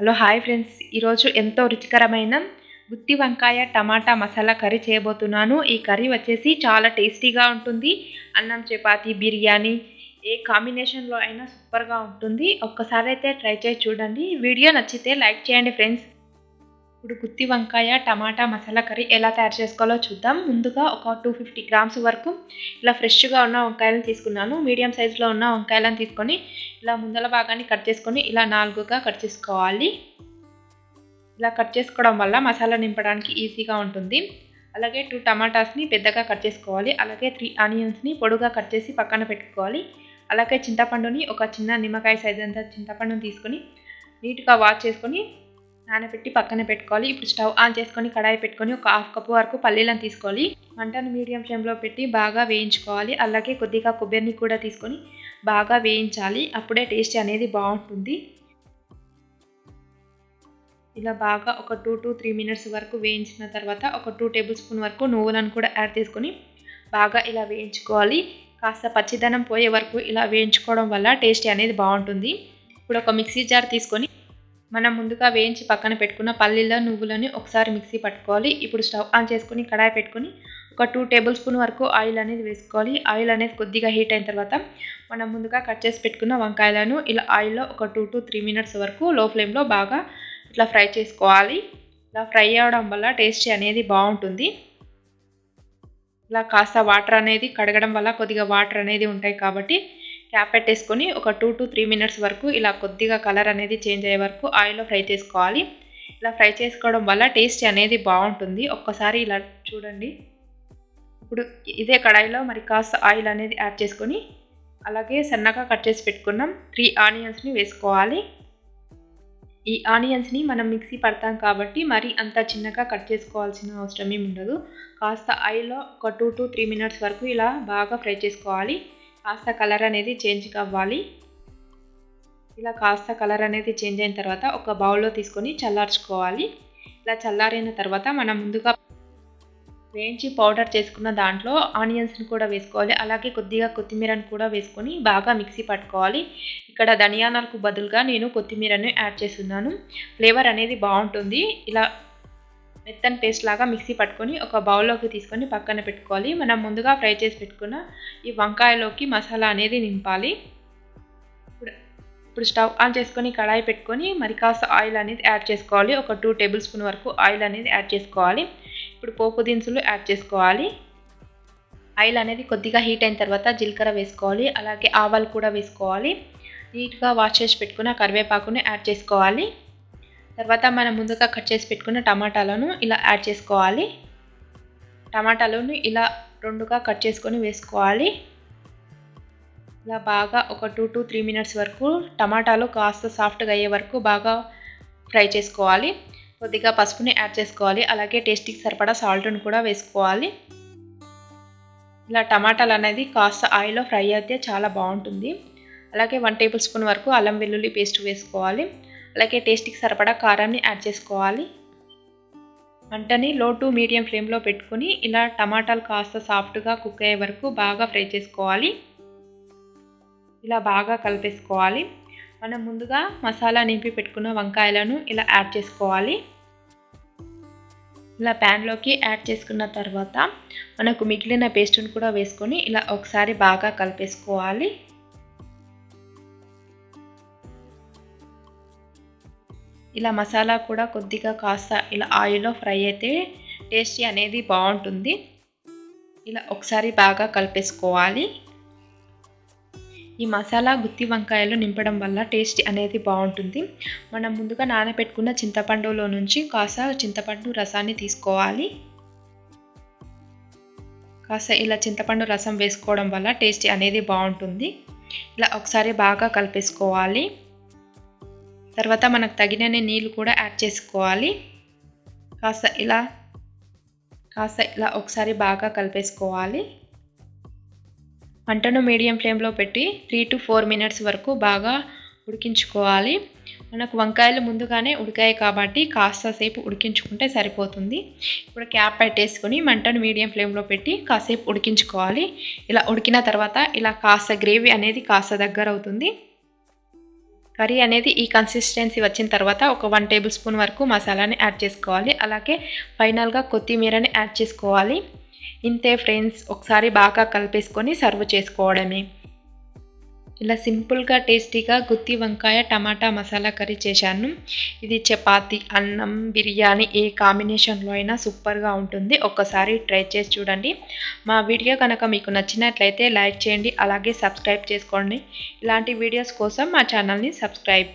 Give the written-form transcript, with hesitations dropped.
Hello hi friends, ఈరోజు ఎంతో రుచికరమైన గుత్తి వంకాయ టమాటా మసాలా కర్రీ చేయబోతున్నాను. ఈ కర్రీ వచ్చేసి చాలా టేస్టీగా ఉంటుంది. అన్నం, చపాతీ, బిర్యానీ ఏ కాంబినేషన్లో అయినా సూపర్గా ఉంటుంది. ఒక్కసారి అయితే ట్రై చేసి చూడండి. వీడియో నచ్చితే లైక్ చేయండి ఫ్రెండ్స్. ఇప్పుడు గుత్తి వంకాయ టమాటా మసాలా కర్రీ ఎలా తయారు చేసుకోవాలో చూద్దాం. ముందుగా ఒక 250 గ్రామ్స్ వరకు ఇలా ఫ్రెష్గా ఉన్న వంకాయలను తీసుకున్నాను. మీడియం సైజులో ఉన్న వంకాయలను తీసుకొని ఇలా ముందల భాగాన్ని కట్ చేసుకొని ఇలా 4గా కట్ చేసుకోవాలి. ఇలా కట్ చేసుకోవడం వల్ల మసాలా నింపడానికి ఈజీగా ఉంటుంది. అలాగే 2 టమాటాస్ని పెద్దగా కట్ చేసుకోవాలి. అలాగే 3 ఆనియన్స్ని పొడుగా కట్ చేసి పక్కన పెట్టుకోవాలి. అలాగే చింతపండుని ఒక చిన్న నిమ్మకాయ సైజ్ అంత చింతపండుని తీసుకొని నీట్గా వాష్ చేసుకొని నానబెట్టి పక్కన పెట్టుకోవాలి. ఇప్పుడు స్టవ్ ఆన్ చేసుకొని కడాయి పెట్టుకొని ఒక 1/2 కప్పు వరకు పల్లీలను తీసుకోవాలి. మంటను మీడియం ఫ్లేమ్లో పెట్టి బాగా వేయించుకోవాలి. అలాగే కొద్దిగా కొబ్బరిని కూడా తీసుకొని బాగా వేయించాలి. అప్పుడే టేస్ట్ అనేది బాగుంటుంది. ఇలా బాగా ఒక 2 to 3 మినిట్స్ వరకు వేయించిన తర్వాత ఒక 2 టేబుల్ స్పూన్ వరకు నువ్వులను కూడా యాడ్ చేసుకొని బాగా ఇలా వేయించుకోవాలి. కాస్త పచ్చిదనం పోయే వరకు ఇలా వేయించుకోవడం వల్ల టేస్ట్ అనేది బాగుంటుంది. ఇప్పుడు ఒక మిక్సీ జార్ తీసుకొని మనం ముందుగా వేయించి పక్కన పెట్టుకున్న పల్లీల నువ్వులని ఒకసారి మిక్సీ పట్టుకోవాలి. ఇప్పుడు స్టవ్ ఆన్ చేసుకొని కడాయి పెట్టుకొని ఒక 2 టేబుల్ స్పూన్ వరకు ఆయిల్ అనేది వేసుకోవాలి. ఆయిల్ అనేది కొద్దిగా హీట్ అయిన తర్వాత మనం ముందుగా కట్ చేసి పెట్టుకున్న వంకాయలను ఇలా ఆయిల్లో ఒక 2 to 3 మినిట్స్ వరకు లో ఫ్లేమ్లో బాగా ఇట్లా ఫ్రై చేసుకోవాలి. ఇలా ఫ్రై అవ్వడం వల్ల టేస్ట్ అనేది బాగుంటుంది. ఇలా కాస్త వాటర్ అనేది కడగడం వల్ల కొద్దిగా వాటర్ అనేది ఉంటాయి కాబట్టి క్యాప్ పెట్టేసుకొని ఒక 2 to 3 మినిట్స్ వరకు ఇలా కొద్దిగా కలర్ అనేది చేంజ్ అయ్యే వరకు ఆయిల్లో ఫ్రై చేసుకోవాలి. ఇలా ఫ్రై చేసుకోవడం వల్ల టేస్ట్ అనేది బాగుంటుంది. ఒక్కసారి ఇలా చూడండి. ఇప్పుడు ఇదే కడాయిలో మరి కాస్త ఆయిల్ అనేది యాడ్ చేసుకొని అలాగే సన్నగా కట్ చేసి పెట్టుకున్నాం 3 ఆనియన్స్ని వేసుకోవాలి. ఈ ఆనియన్స్ని మనం మిక్సీ పడతాం కాబట్టి మరి అంత చిన్నగా కట్ చేసుకోవాల్సిన అవసరం ఏమి ఉండదు. కాస్త ఆయిల్లో ఒక 2 to 3 మినిట్స్ వరకు ఇలా బాగా ఫ్రై చేసుకోవాలి. కాస్త కలర్ అనేది చేంజ్ అవ్వాలి. ఇలా కాస్త కలర్ అనేది చేంజ్ అయిన తర్వాత ఒక బౌల్లో తీసుకొని చల్లార్చుకోవాలి. ఇలా చల్లారిన తర్వాత మనం ముందుగా వేయించి పౌడర్ చేసుకున్న దాంట్లో ఆనియన్స్ని కూడా వేసుకోవాలి. అలాగే కొద్దిగా కొత్తిమీరని కూడా వేసుకొని బాగా మిక్సీ పట్టుకోవాలి. ఇక్కడ ధనియాలకు బదులుగా నేను కొత్తిమీరని యాడ్ చేస్తున్నాను. ఫ్లేవర్ అనేది బాగుంటుంది. ఇలా మెత్తని పేస్ట్ లాగా మిక్సీ పట్టుకొని ఒక బౌల్లోకి తీసుకొని పక్కన పెట్టుకోవాలి. మనం ముందుగా ఫ్రై చేసి పెట్టుకున్న ఈ వంకాయలోకి మసాలా అనేది నింపాలి. ఇప్పుడు స్టవ్ ఆన్ చేసుకొని కడాయి పెట్టుకొని మరి కాస్త ఆయిల్ అనేది యాడ్ చేసుకోవాలి. ఒక 2 టేబుల్ స్పూన్ వరకు ఆయిల్ అనేది యాడ్ చేసుకోవాలి. ఇప్పుడు పోపు దినుసులు యాడ్ చేసుకోవాలి. ఆయిల్ అనేది కొద్దిగా హీట్ అయిన తర్వాత జీలకర్ర వేసుకోవాలి. అలాగే ఆవాలు కూడా వేసుకోవాలి. నీట్గా వాష్ చేసి పెట్టుకున్న కరివేపాకుని యాడ్ చేసుకోవాలి. తర్వాత మనం ముందుగా కట్ చేసి పెట్టుకున్న టమాటాలను ఇలా యాడ్ చేసుకోవాలి. టమాటాలను ఇలా 2గా కట్ చేసుకొని వేసుకోవాలి. ఇలా బాగా ఒక 2 to 3 మినిట్స్ వరకు టమాటాలు కాస్త సాఫ్ట్గా అయ్యే వరకు బాగా ఫ్రై చేసుకోవాలి. కొద్దిగా పసుపుని యాడ్ చేసుకోవాలి. అలాగే టేస్ట్కి సరిపడా సాల్ట్ని కూడా వేసుకోవాలి. ఇలా టమాటాలు అనేది కాస్త ఆయిల్లో ఫ్రై అయితే చాలా బాగుంటుంది. అలాగే 1 టేబుల్ స్పూన్ వరకు అల్లం వెల్లుల్లి పేస్ట్ వేసుకోవాలి. అలాగే టేస్ట్కి సరిపడా కారాన్ని యాడ్ చేసుకోవాలి. మంటని లో టు మీడియం ఫ్లేమ్లో పెట్టుకొని ఇలా టమాటాలు కాస్త సాఫ్ట్గా కుక్ అయ్యే వరకు బాగా ఫ్రై చేసుకోవాలి. ఇలా బాగా కలిపేసుకోవాలి. మనం ముందుగా మసాలా నింపి పెట్టుకున్న వంకాయలను ఇలా యాడ్ చేసుకోవాలి. ఇలా ప్యాన్లోకి యాడ్ చేసుకున్న తర్వాత మనకు మిగిలిన పేస్ట్ని కూడా వేసుకొని ఇలా ఒకసారి బాగా కలిపేసుకోవాలి. ఇలా మసాలా కూడా కొద్దిగా కాస్త ఇలా ఆయిల్లో ఫ్రై అయితే టేస్టీ అనేది బాగుంటుంది. ఇలా ఒకసారి బాగా కలిపేసుకోవాలి. ఈ మసాలా గుత్తి వంకాయలు నింపడం వల్ల టేస్ట్ అనేది బాగుంటుంది. మనం ముందుగా నానబెట్టుకున్న చింతపండులో నుంచి కాస్త చింతపండు రసాన్ని తీసుకోవాలి. కాస్త ఇలా చింతపండు రసం వేసుకోవడం వల్ల టేస్ట్ అనేది బాగుంటుంది. ఇలా ఒకసారి బాగా కలిపేసుకోవాలి. తర్వాత మనకు తగినన్ని నీళ్ళు కూడా యాడ్ చేసుకోవాలి. కాస్త ఇలా ఒకసారి బాగా కలిపేసుకోవాలి. మంటను మీడియం ఫ్లేమ్లో పెట్టి 3 to 4 మినిట్స్ వరకు బాగా ఉడికించుకోవాలి. మనకు వంకాయలు ముందుగానే ఉడికాయి కాబట్టి కాస్త సేపు ఉడికించుకుంటే సరిపోతుంది. ఇప్పుడు క్యాప్ పెట్టేసుకొని మంటను మీడియం ఫ్లేమ్లో పెట్టి కాసేపు ఉడికించుకోవాలి. ఇలా ఉడికిన తర్వాత ఇలా కాస్త గ్రేవీ అనేది కాస్త దగ్గర అవుతుంది. కర్రీ అనేది ఈ కన్సిస్టెన్సీ వచ్చిన తర్వాత ఒక 1 టేబుల్ స్పూన్ వరకు మసాలాని యాడ్ చేసుకోవాలి. అలాగే ఫైనల్‌గా కొత్తిమీరని యాడ్ చేసుకోవాలి. ఇంతే ఫ్రెండ్స్, ఒకసారి బాగా కలిపేసుకొని సర్వ్ చేసుకోవడమే. ఇలా సింపుల్‌గా టేస్టీగా గుత్తి వంకాయ టమాటా మసాలా కర్రీ చేశాను. ఇది చపాతీ, అన్నం, బిర్యానీ ఏ కాంబినేషన్‌లో అయినా సూపర్‌గా ఉంటుంది. ఒక్కసారి ట్రై చేసి చూడండి. మా వీడియో కనుక మీకు నచ్చినట్లయితే లైక్ చేయండి. అలాగే సబ్స్క్రైబ్ చేసుకోండి. ఇలాంటి వీడియోస్ కోసం మా ఛానల్‌ని సబ్స్క్రైబ్